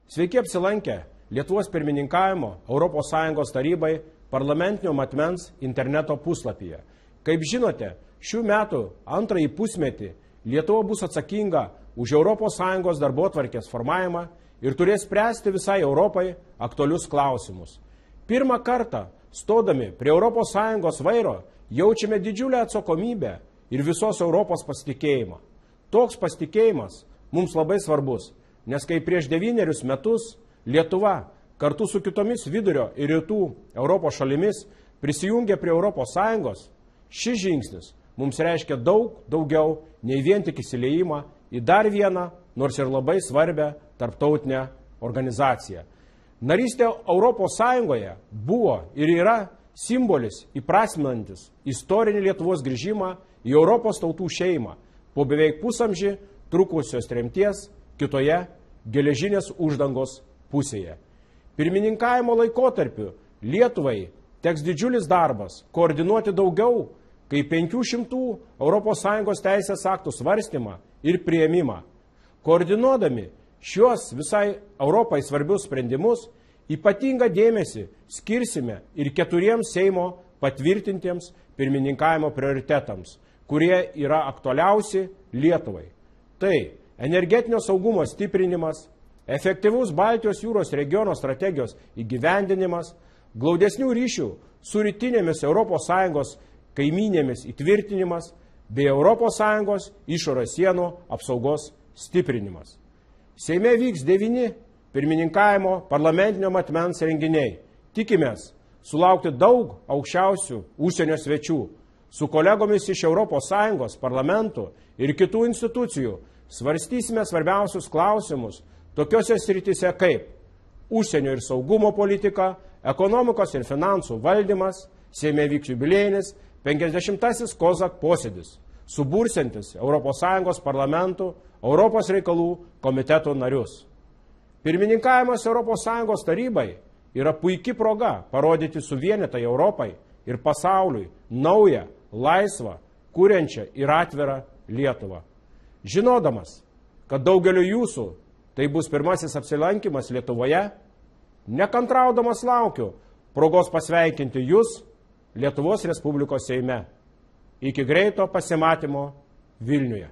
Sveiki apsilankę Lietuvos pirmininkavimo ES tarybai parlamentinio matmens interneto puslapyje. Kaip žinote, šių metų antrąjį pusmetį Lietuva bus atsakinga už ES darbotvarkės formavimą ir turės spręsti visai Europai aktualius klausimus. Pirmą kartą, stodami prie ES vairo, jaučiame didžiulę atsakomybę ir visos Europos pasitikėjimą. Toks pasitikėjimas mums labai svarbus, nes kai prieš 9 metus Lietuva kartu su kitomis vidurio ir rytų Europos šalimis prisijungė prie ES, šis žingsnis mums reiškia daug daugiau nei vien tik įsileimą į dar vieną, nors ir labai svarbią tarptautinę organizaciją. Narystė ES buvo ir yra simbolis įprasminantis istorinį Lietuvos grįžimą į Europos tautų šeimą po beveik pusamžį trukusios tremties kitoje geležinės uždangos pusėje. Pirmininkavimo laikotarpiu Lietuvai teks didžiulis darbas koordinuoti daugiau kaip 500 ES teisės aktų svarstymą ir priėmimą. Koordinuodami šios visai Europai svarbius sprendimus, ypatingą dėmesį skirsime ir 4 Seimo patvirtintiems pirmininkavimo prioritetams, kurie yra aktualiausi Lietuvai. Tai energetinio saugumo stiprinimas, efektyvus Baltijos jūros regiono strategijos įgyvendinimas, glaudesnių ryšių su rytinėmis ES kaimynėmis įtvirtinimas bei ES išorės sienų apsaugos stiprinimas. Seime vyks 9 pirmininkavimo parlamentinio matmens renginiai. Tikimės sulaukti daug aukščiausių užsienio svečių. Su kolegomis iš ES parlamentų ir kitų institucijų svarstysime svarbiausius klausimus tokiose srityse kaip užsienio ir saugumo politika, ekonomikos ir finansų valdymas, Seime vyks jubiliejinis 50-asis COSAC posėdis, subursiantis ES parlamentų, Europos reikalų komiteto narius. Pirmininkavimas ES tarybai yra puikia proga parodyti suvienytai Europai ir pasauliui naują, laisvą, kuriančią ir atvirą Lietuvą. Žinodamas, kad daugeliu jūsų tai bus pirmasis apsilankimas Lietuvoje, nekantraudamas laukiu progos pasveikinti jūs Lietuvos Respublikos Seime. Iki greito pasimatymo Vilniuje.